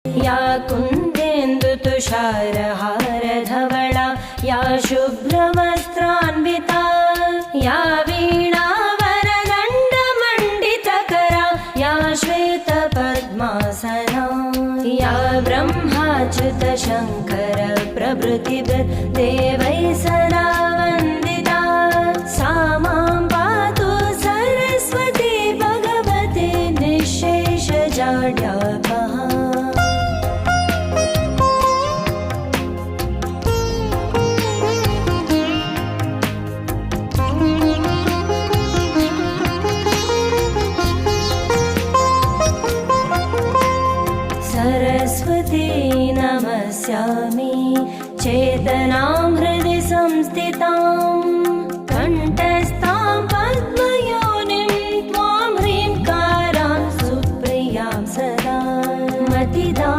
या कुन्देन्दुतुषारहारधवला या शुभ्रवस्त्रान्विता या वीणावरदण्डमण्डितकरा या श्वेतपद्मासना या ब्रह्माच्युतशङ्कर प्रभृतिभिर्देवैः सदा वन्दिता सा मां पातु सरस्वती भगवती निःशेषजाड्यापहा। सरस्वती नमस्यामि चेतनां हृदि संस्थितां कण्ठ